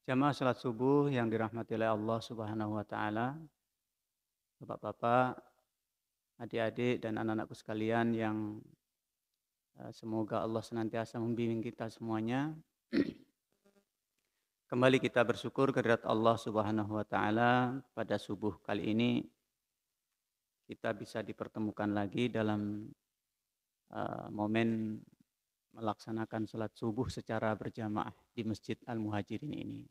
Jamaah salat subuh yang dirahmati oleh Allah Subhanahu wa taala, Bapak-bapak, adik-adik dan anak-anakku sekalian yang semoga Allah senantiasa membimbing kita semuanya. Kembali kita bersyukur kehadirat Allah Subhanahu wa taala pada subuh kali ini kita bisa dipertemukan lagi dalam momen melaksanakan salat subuh secara berjamaah di Masjid Al-Muhajirin ini.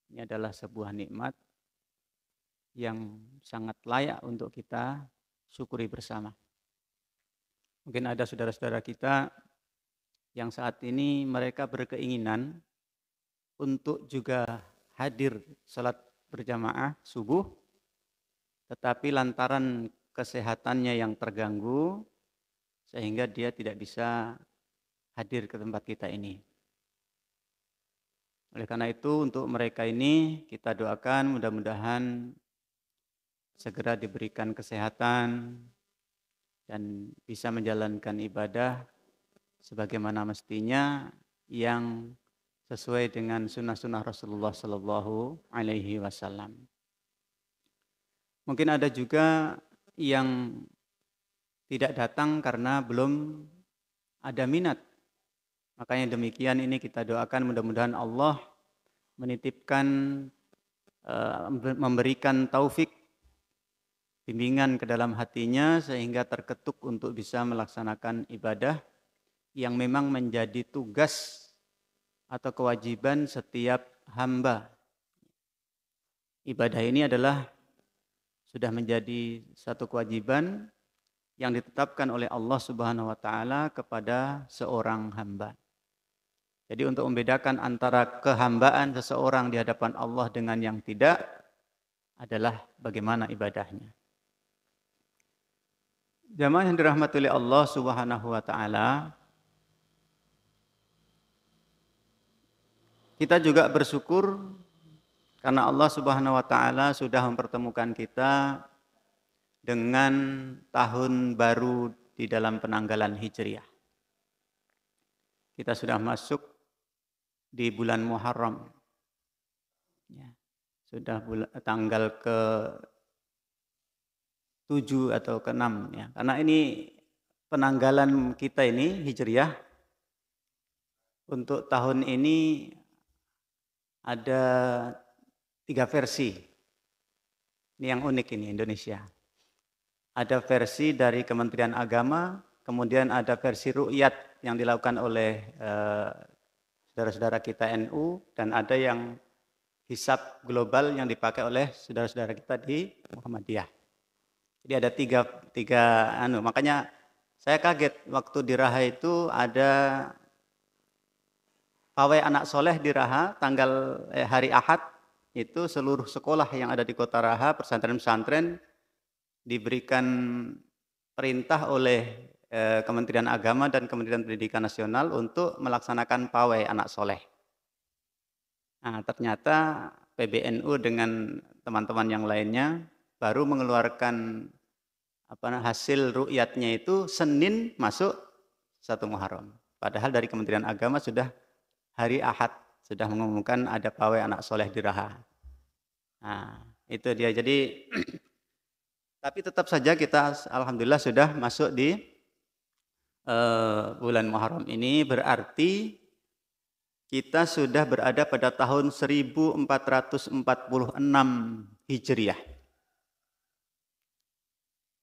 Ini adalah sebuah nikmat yang sangat layak untuk kita syukuri bersama. Mungkin ada saudara-saudara kita yang saat ini mereka berkeinginan untuk juga hadir salat berjamaah subuh, tetapi lantaran kesehatannya yang terganggu sehingga dia tidak bisa hadir ke tempat kita ini. Oleh karena itu untuk mereka ini kita doakan mudah-mudahan segera diberikan kesehatan dan bisa menjalankan ibadah sebagaimana mestinya yang sesuai dengan sunnah-sunnah Rasulullah Sallallahu Alaihi Wasallam. Mungkin ada juga yang tidak datang karena belum ada minat. Makanya demikian ini kita doakan mudah-mudahan Allah menitipkan, memberikan taufik, bimbingan ke dalam hatinya sehingga terketuk untuk bisa melaksanakan ibadah yang memang menjadi tugas atau kewajiban setiap hamba. Ibadah ini adalah sudah menjadi satu kewajiban yang ditetapkan oleh Allah Subhanahu wa taala kepada seorang hamba. Jadi untuk membedakan antara kehambaan seseorang di hadapan Allah dengan yang tidak adalah bagaimana ibadahnya. Jamaah yang dirahmati oleh Allah Subhanahu wa taala, kita juga bersyukur karena Allah Subhanahu wa taala sudah mempertemukan kita dengan tahun baru di dalam penanggalan Hijriah. Kita sudah masuk di bulan Muharram. Ya, sudah tanggal ke-7 atau ke-6 ya. Karena ini penanggalan kita ini Hijriah untuk tahun ini ada 3 versi. Ini yang unik ini Indonesia. Ada versi dari Kementerian Agama, kemudian ada versi ru'yat yang dilakukan oleh saudara-saudara kita NU, dan ada yang hisab global yang dipakai oleh saudara-saudara kita di Muhammadiyah. Jadi ada tiga makanya saya kaget waktu di Raha itu ada pawai anak soleh di Raha tanggal hari Ahad, itu seluruh sekolah yang ada di kota Raha, pesantren-pesantren diberikan perintah oleh Kementerian Agama dan Kementerian Pendidikan Nasional untuk melaksanakan pawai anak soleh. Nah, ternyata PBNU dengan teman-teman yang lainnya baru mengeluarkan hasil ru'yatnya itu Senin masuk 1 Muharram. Padahal dari Kementerian Agama sudah hari Ahad sudah mengumumkan ada pawai anak soleh di Raha. Nah, itu dia. Jadi tapi tetap saja kita alhamdulillah sudah masuk di bulan Muharram ini, berarti kita sudah berada pada tahun 1446 Hijriah.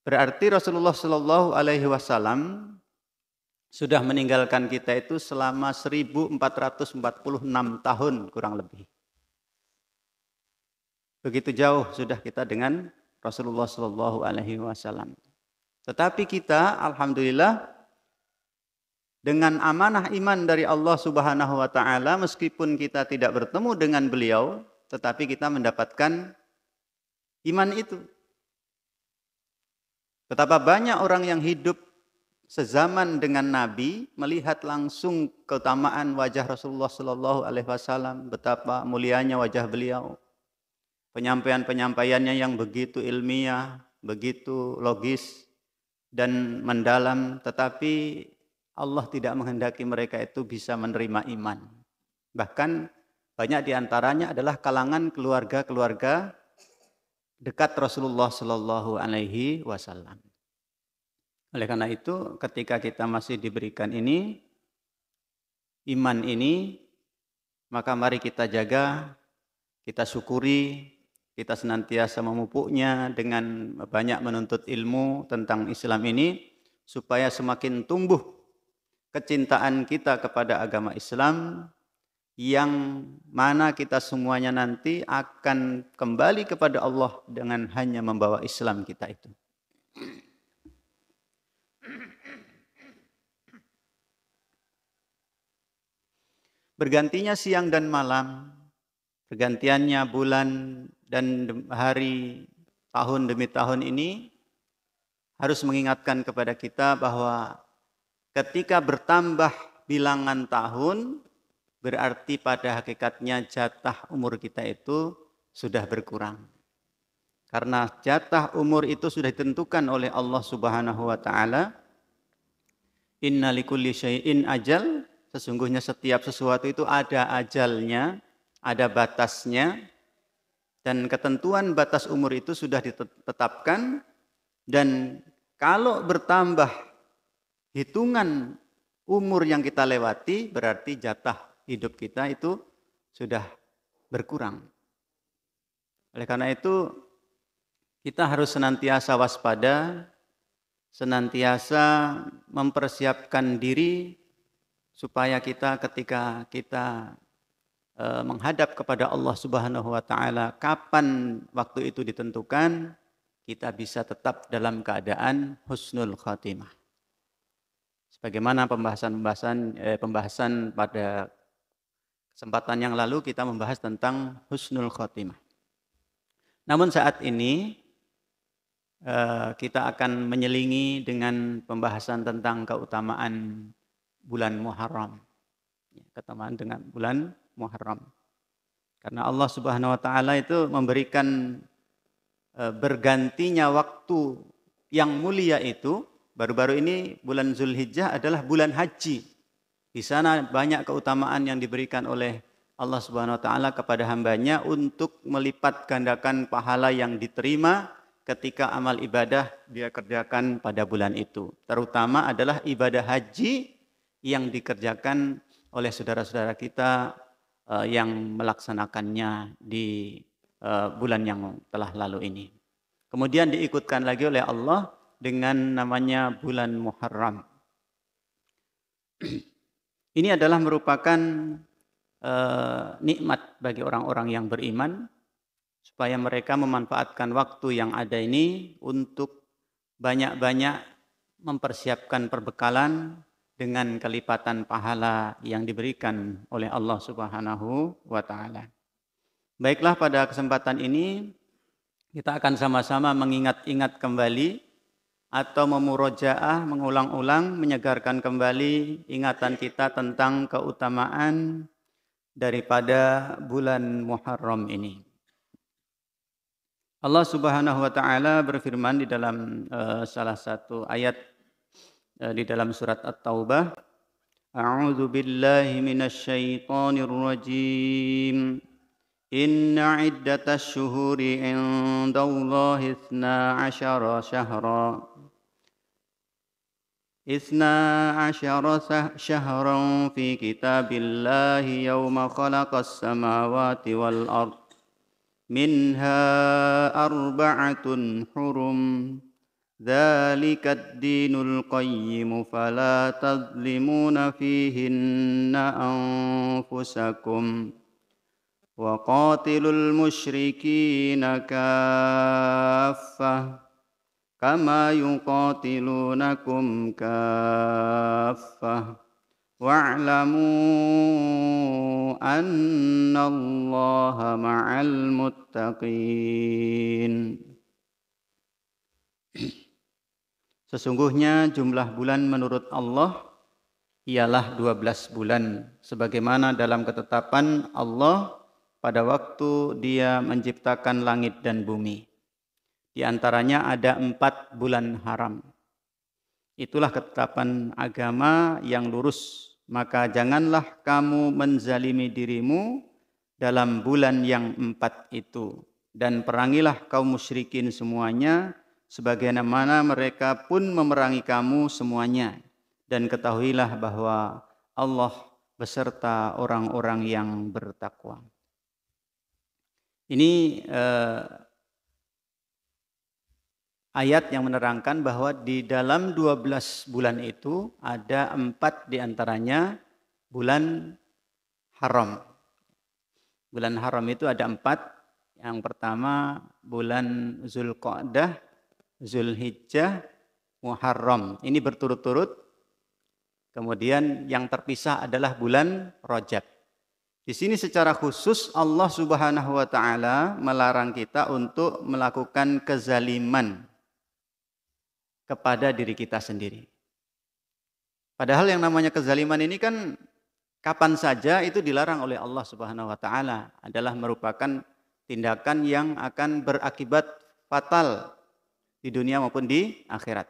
Berarti Rasulullah Shallallahu Alaihi Wasallam sudah meninggalkan kita itu selama 1446 tahun kurang lebih. Begitu jauh sudah kita dengan Rasulullah Shallallahu Alaihi Wasallam. Tetapi kita alhamdulillah dengan amanah iman dari Allah Subhanahu wa taala, meskipun kita tidak bertemu dengan beliau, tetapi kita mendapatkan iman itu. Betapa banyak orang yang hidup sezaman dengan Nabi, melihat langsung keutamaan wajah Rasulullah Sallallahu Alaihi Wasallam, betapa mulianya wajah beliau, penyampaian-penyampaiannya yang begitu ilmiah, begitu logis dan mendalam, tetapi Allah tidak menghendaki mereka itu bisa menerima iman. Bahkan banyak diantaranya adalah kalangan keluarga-keluarga dekat Rasulullah Shallallahu Alaihi Wasallam. Oleh karena itu, ketika kita masih diberikan ini, iman ini, maka mari kita jaga, kita syukuri, kita senantiasa memupuknya dengan banyak menuntut ilmu tentang Islam ini, supaya semakin tumbuh kecintaan kita kepada agama Islam, yang mana kita semuanya nanti akan kembali kepada Allah dengan hanya membawa Islam kita itu. Bergantinya siang dan malam, bergantiannya bulan dan hari, tahun demi tahun ini harus mengingatkan kepada kita bahwa ketika bertambah bilangan tahun, berarti pada hakikatnya jatah umur kita itu sudah berkurang. Karena jatah umur itu sudah ditentukan oleh Allah Subhanahu wa taala. Inna likulli syai'in ajal, sesungguhnya setiap sesuatu itu ada ajalnya, ada batasnya, dan ketentuan batas umur itu sudah ditetapkan. Dan kalau bertambah hitungan umur yang kita lewati, berarti jatah hidup kita itu sudah berkurang. Oleh karena itu, kita harus senantiasa waspada, senantiasa mempersiapkan diri supaya kita ketika kita menghadap kepada Allah Subhanahu wa taala, kapan waktu itu ditentukan, kita bisa tetap dalam keadaan husnul khatimah. Sebagaimana pembahasan pada kesempatan yang lalu kita membahas tentang husnul khatimah. Namun saat ini kita akan menyelingi dengan pembahasan tentang keutamaan bulan Muharram. Keutamaan dengan bulan Muharram. Karena Allah Subhanahu wa taala itu memberikan bergantinya waktu yang mulia itu, baru-baru ini bulan Zulhijjah adalah bulan haji. Di sana banyak keutamaan yang diberikan oleh Allah Subhanahu wa taala kepada hambanya untuk melipat gandakan pahala yang diterima ketika amal ibadah dia kerjakan pada bulan itu. Terutama adalah ibadah haji yang dikerjakan oleh saudara-saudara kita yang melaksanakannya di bulan yang telah lalu ini. Kemudian diikutkan lagi oleh Allah dengan namanya bulan Muharram. Ini adalah merupakan nikmat bagi orang-orang yang beriman, supaya mereka memanfaatkan waktu yang ada ini untuk banyak-banyak mempersiapkan perbekalan dengan kelipatan pahala yang diberikan oleh Allah Subhanahu wa taala. Baiklah, pada kesempatan ini kita akan sama-sama mengingat-ingat kembali atau memurojaah, mengulang-ulang, menyegarkan kembali ingatan kita tentang keutamaan daripada bulan Muharram ini. Allah Subhanahu wa taala berfirman di dalam salah satu ayat di dalam surat At-Taubah, A'udzu billahi minasy syaithanir rajim. Inna iddatasy syuhuri 'indallahi 12 syahra. 12 syahran fi kitabillahi yawma khalaqas samawati wal ard. Minha arba'atun hurum. Dzalikad dinul qayyim fala tadlimuna fihinna anfusakum. Wa qatilul musyrikina kaffah kama yuqatilunakum kaffah wa'lamu annallaha ma'al muttaqin. Sesungguhnya jumlah bulan menurut Allah ialah 12 bulan, sebagaimana dalam ketetapan Allah pada waktu Dia menciptakan langit dan bumi. Di antaranya ada 4 bulan haram. Itulah ketetapan agama yang lurus. Maka janganlah kamu menzalimi dirimu dalam bulan yang 4 itu. Dan perangilah kaum musyrikin semuanya, sebagaimana mereka pun memerangi kamu semuanya. Dan ketahuilah bahwa Allah beserta orang-orang yang bertakwa. Ini ayat yang menerangkan bahwa di dalam 12 bulan itu ada 4 diantaranya bulan haram. Bulan haram itu ada 4. Yang pertama bulan Zulqa'dah, Zulhijjah, Muharram. Ini berturut-turut. Kemudian yang terpisah adalah bulan Rajab. Di sini secara khusus Allah Subhanahu wa taala melarang kita untuk melakukan kezaliman kepada diri kita sendiri. Padahal yang namanya kezaliman ini kan kapan saja itu dilarang oleh Allah Subhanahu wa taala, adalah merupakan tindakan yang akan berakibat fatal di dunia maupun di akhirat.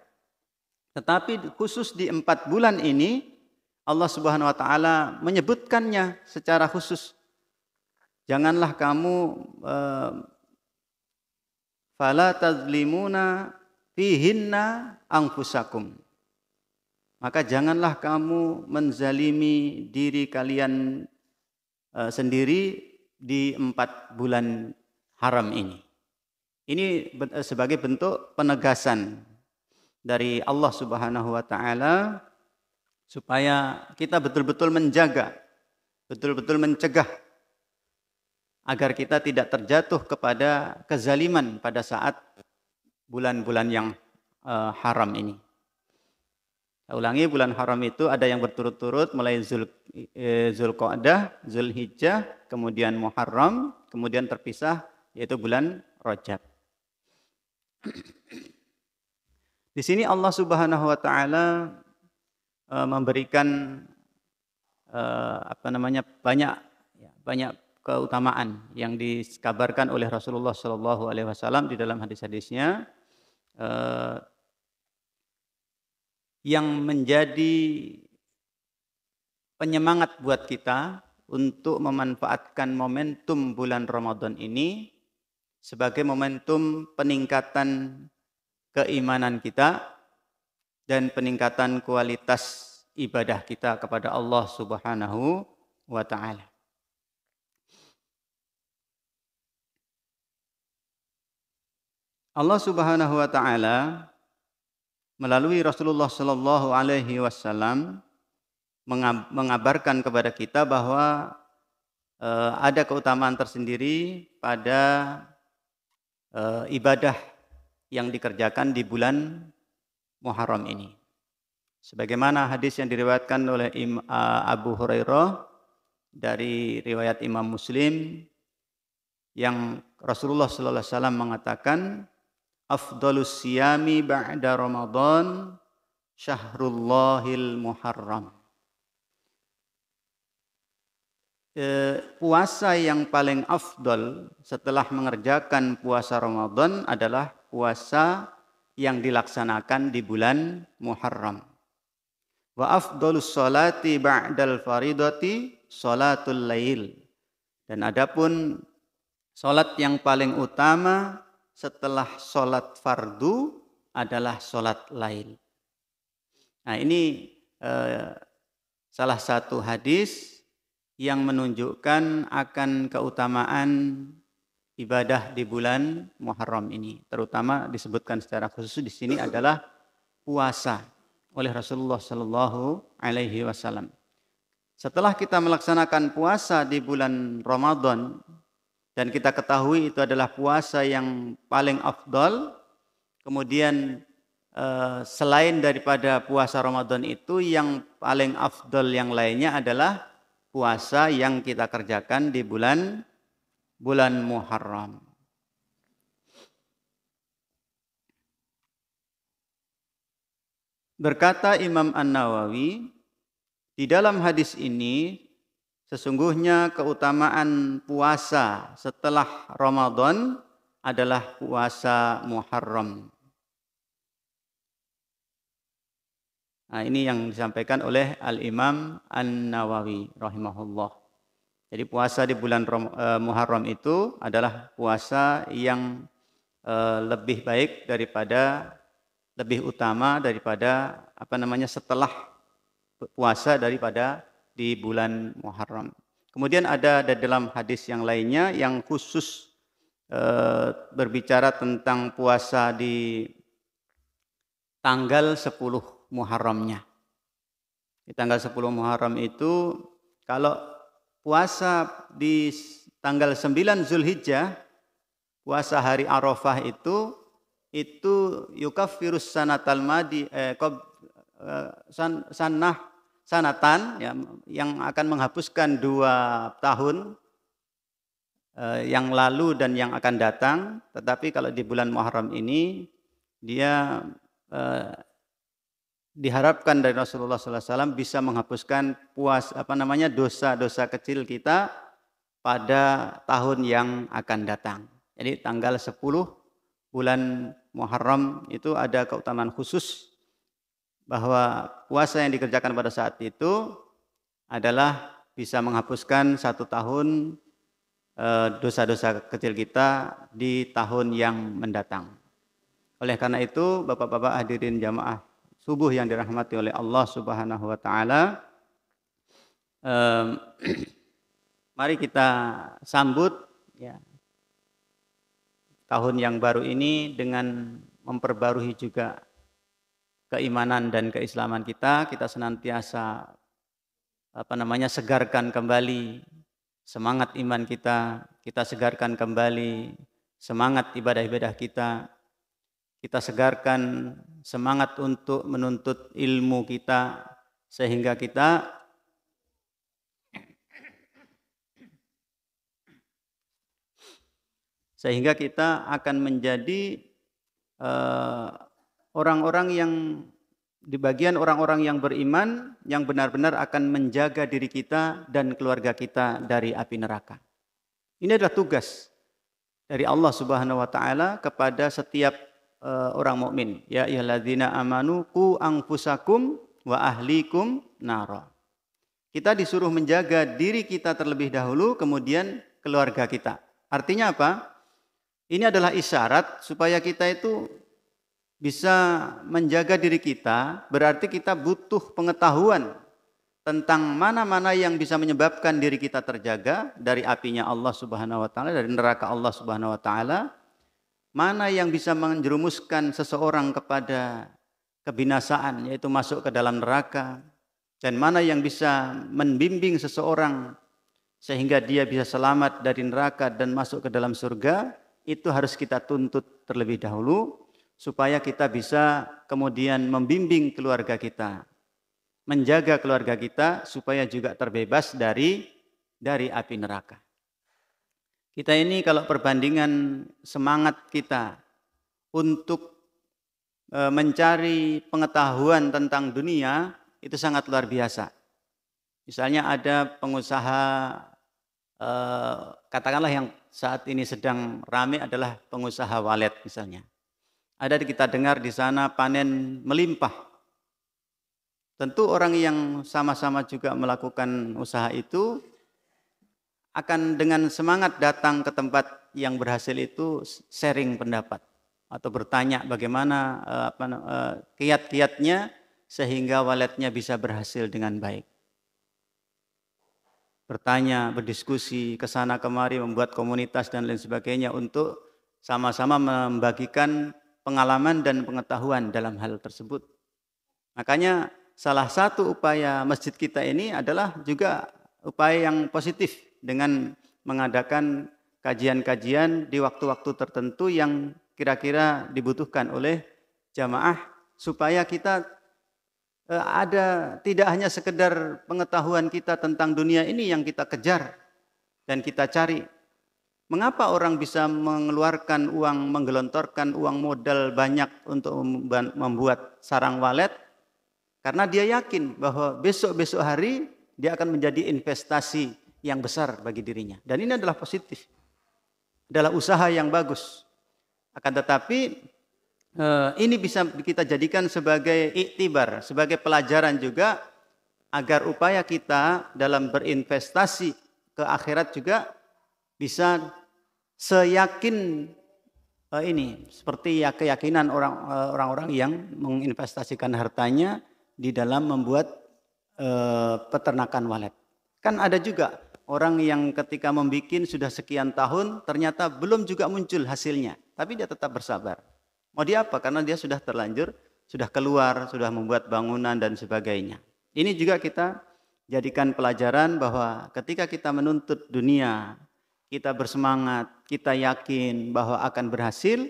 Tetapi khusus di 4 bulan ini Allah Subhanahu wa taala menyebutkannya secara khusus. Janganlah kamu fala tazlimuna fihinna anfusakum. Maka janganlah kamu menzalimi diri kalian sendiri di 4 bulan haram ini. Ini sebagai bentuk penegasan dari Allah Subhanahu wa taala supaya kita betul-betul menjaga, betul-betul mencegah agar kita tidak terjatuh kepada kezaliman pada saat bulan-bulan yang haram ini. Saya ulangi, bulan haram itu ada yang berturut-turut mulai Zulqa'dah, Zulhijjah, kemudian Muharram, kemudian terpisah yaitu bulan Rajab. Di sini Allah Subhanahu wa taala memberikan banyak keutamaan yang dikabarkan oleh Rasulullah Shallallahu alaihi wasallam di dalam hadis-hadisnya yang menjadi penyemangat buat kita untuk memanfaatkan momentum bulan Ramadan ini sebagai momentum peningkatan keimanan kita dan peningkatan kualitas ibadah kita kepada Allah Subhanahu wa taala. Allah Subhanahu wa taala melalui Rasulullah sallallahu alaihi wasallam mengabarkan kepada kita bahwa ada keutamaan tersendiri pada ibadah yang dikerjakan di bulan Muharram ini. Sebagaimana hadis yang diriwayatkan oleh Abu Hurairah dari riwayat Imam Muslim yang Rasulullah sallallahu alaihi wasallam mengatakan, afdhalus siyami ba'da Ramadan syahrullahil Muharram. Puasa yang paling afdal setelah mengerjakan puasa Ramadan adalah puasa yang dilaksanakan di bulan Muharram. Wa afdhalus sholati ba'dal faridati sholatul lail. Dan adapun salat yang paling utama setelah salat fardu adalah salat lail. Nah, ini salah satu hadis yang menunjukkan akan keutamaan ibadah di bulan Muharram ini. Terutama disebutkan secara khusus di sini adalah puasa oleh Rasulullah Sallallahu Alaihi Wasallam. Setelah kita melaksanakan puasa di bulan Ramadan dan kita ketahui itu adalah puasa yang paling afdal, kemudian selain daripada puasa Ramadan itu yang paling afdal yang lainnya adalah puasa yang kita kerjakan di bulan Muharram. Berkata Imam An-Nawawi, di dalam hadis ini sesungguhnya keutamaan puasa setelah Ramadan adalah puasa Muharram. Nah, ini yang disampaikan oleh Al-Imam An-Nawawi rahimahullah. Jadi puasa di bulan Muharram itu adalah puasa yang lebih baik daripada, lebih utama daripada setelah puasa daripada di bulan Muharram. Kemudian ada dalam hadis yang lainnya yang khusus berbicara tentang puasa di tanggal 10 Muharramnya. Di tanggal 10 Muharram itu kalau puasa di tanggal 9 Zulhijjah, puasa hari Arafah itu yukaffirus sanatal madi sanatan ya, yang akan menghapuskan 2 tahun yang lalu dan yang akan datang. Tetapi kalau di bulan Muharram ini dia diharapkan dari Rasulullah SAW bisa menghapuskan dosa-dosa kecil kita pada tahun yang akan datang. Jadi tanggal 10 bulan Muharram itu ada keutamaan khusus bahwa puasa yang dikerjakan pada saat itu adalah bisa menghapuskan 1 tahun dosa-dosa kecil kita di tahun yang mendatang. Oleh karena itu, Bapak-bapak hadirin jamaah subuh yang dirahmati oleh Allah Subhanahu wa taala, mari kita sambut ya tahun yang baru ini dengan memperbarui juga keimanan dan keislaman kita. Kita senantiasa segarkan kembali semangat iman kita, kita segarkan kembali semangat ibadah-ibadah kita. Kita segarkan semangat untuk menuntut ilmu kita sehingga kita akan menjadi orang-orang yang di bagian orang-orang yang beriman yang benar-benar akan menjaga diri kita dan keluarga kita dari api neraka. Ini adalah tugas dari Allah Subhanahu wa taala kepada setiap orang mukmin. Ya ayyuhalladzina amanu qu anfusakum wa ahlikum nara. Kita disuruh menjaga diri kita terlebih dahulu, kemudian keluarga kita. Artinya apa? Ini adalah isyarat supaya kita itu bisa menjaga diri kita, berarti kita butuh pengetahuan tentang mana-mana yang bisa menyebabkan diri kita terjaga dari apinya Allah Subhanahu wa taala, dari neraka Allah Subhanahu wa taala. Mana yang bisa menjerumuskan seseorang kepada kebinasaan, yaitu masuk ke dalam neraka, dan mana yang bisa membimbing seseorang sehingga dia bisa selamat dari neraka dan masuk ke dalam surga, itu harus kita tuntut terlebih dahulu supaya kita bisa kemudian membimbing keluarga kita, menjaga keluarga kita supaya juga terbebas dari api neraka. Kita ini kalau perbandingan semangat kita untuk mencari pengetahuan tentang dunia itu sangat luar biasa. Misalnya ada pengusaha, katakanlah yang saat ini sedang ramai adalah pengusaha walet misalnya. Ada kita dengar di sana panen melimpah. Tentu orang yang sama-sama juga melakukan usaha itu akan dengan semangat datang ke tempat yang berhasil itu sharing pendapat atau bertanya bagaimana kiat-kiatnya sehingga waletnya bisa berhasil dengan baik. Bertanya, berdiskusi, kesana kemari, membuat komunitas dan lain sebagainya untuk sama-sama membagikan pengalaman dan pengetahuan dalam hal tersebut. Makanya salah satu upaya masjid kita ini adalah juga upaya yang positif dengan mengadakan kajian-kajian di waktu-waktu tertentu yang kira-kira dibutuhkan oleh jamaah supaya kita ada tidak hanya sekedar pengetahuan kita tentang dunia ini yang kita kejar dan kita cari. Mengapa orang bisa mengeluarkan uang, menggelontorkan uang modal banyak untuk membuat sarang walet? Karena dia yakin bahwa besok-besok hari dia akan menjadi investasi yang besar bagi dirinya. Dan ini adalah positif. Adalah usaha yang bagus. Akan tetapi ini bisa kita jadikan sebagai iktibar, sebagai pelajaran juga agar upaya kita dalam berinvestasi ke akhirat juga bisa seyakin ini seperti ya keyakinan orang-orang yang menginvestasikan hartanya di dalam membuat peternakan walet. Kan ada juga orang yang ketika membuat sudah sekian tahun ternyata belum juga muncul hasilnya, tapi dia tetap bersabar. Mau dia apa? Karena dia sudah terlanjur, sudah keluar, sudah membuat bangunan dan sebagainya. Ini juga kita jadikan pelajaran bahwa ketika kita menuntut dunia, kita bersemangat, kita yakin bahwa akan berhasil,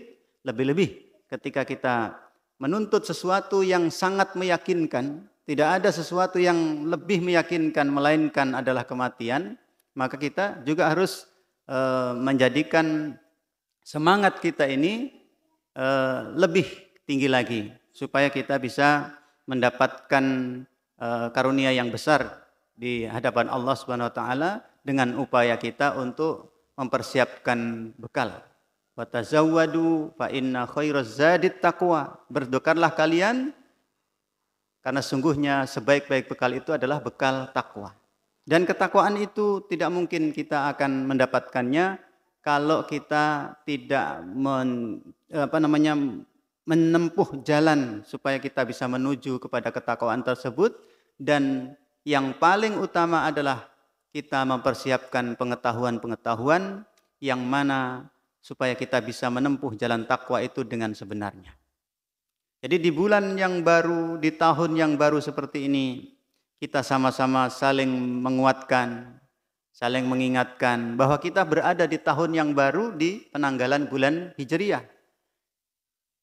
lebih-lebih ketika kita menuntut sesuatu yang sangat meyakinkan, tidak ada sesuatu yang lebih meyakinkan melainkan adalah kematian, maka kita juga harus menjadikan semangat kita ini lebih tinggi lagi supaya kita bisa mendapatkan karunia yang besar di hadapan Allah Subhanahu wa taala dengan upaya kita untuk mempersiapkan bekal. Wa tazawwadu fa inna khairaz zadit taqwa. Berbekallah kalian karena sungguhnya sebaik-baik bekal itu adalah bekal takwa. Dan ketakwaan itu tidak mungkin kita akan mendapatkannya kalau kita tidak menempuh jalan supaya kita bisa menuju kepada ketakwaan tersebut. Dan yang paling utama adalah kita mempersiapkan pengetahuan-pengetahuan yang mana supaya kita bisa menempuh jalan takwa itu dengan sebenarnya. Jadi di bulan yang baru, di tahun yang baru seperti ini, kita sama-sama saling menguatkan, saling mengingatkan bahwa kita berada di tahun yang baru di penanggalan bulan Hijriah.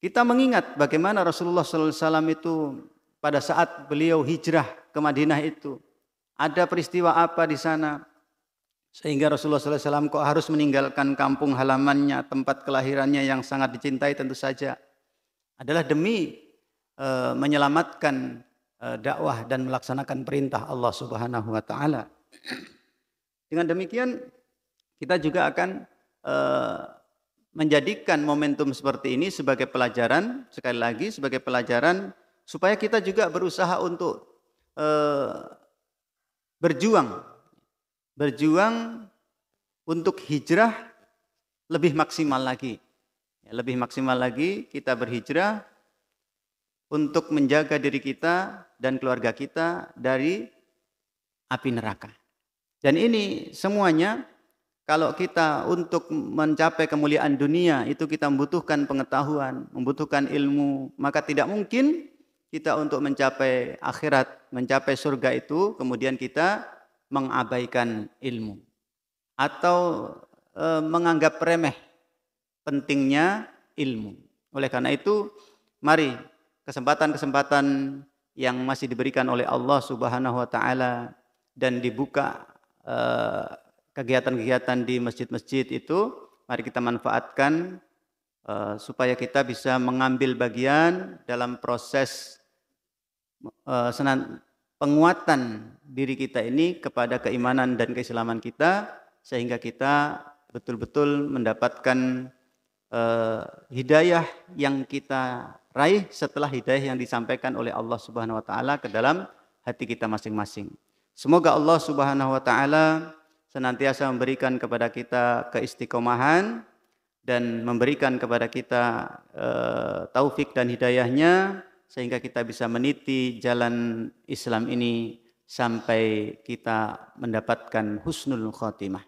Kita mengingat bagaimana Rasulullah SAW itu pada saat beliau hijrah ke Madinah itu, ada peristiwa apa di sana sehingga Rasulullah SAW kok harus meninggalkan kampung halamannya, tempat kelahirannya yang sangat dicintai tentu saja adalah demi menyelamatkan dakwah dan melaksanakan perintah Allah Subhanahu wa taala. Dengan demikian kita juga akan menjadikan momentum seperti ini sebagai pelajaran, sekali lagi sebagai pelajaran supaya kita juga berusaha untuk berjuang untuk hijrah lebih maksimal lagi. Lebih maksimal lagi kita berhijrah untuk menjaga diri kita dan keluarga kita dari api neraka. Dan ini semuanya kalau kita untuk mencapai kemuliaan dunia itu kita membutuhkan pengetahuan, membutuhkan ilmu, maka tidak mungkin kita untuk mencapai akhirat, mencapai surga itu kemudian kita mengabaikan ilmu atau menganggap remeh pentingnya ilmu. Oleh karena itu, mari kesempatan-kesempatan yang masih diberikan oleh Allah Subhanahu wa taala dan dibuka kegiatan-kegiatan di masjid-masjid itu, mari kita manfaatkan supaya kita bisa mengambil bagian dalam proses penguatan diri kita ini kepada keimanan dan keislaman kita sehingga kita betul-betul mendapatkan hidayah yang kita raih setelah hidayah yang disampaikan oleh Allah Subhanahu wa taala ke dalam hati kita masing-masing. Semoga Allah Subhanahu wa taala senantiasa memberikan kepada kita keistiqomahan dan memberikan kepada kita taufik dan hidayahnya sehingga kita bisa meniti jalan Islam ini sampai kita mendapatkan husnul khotimah.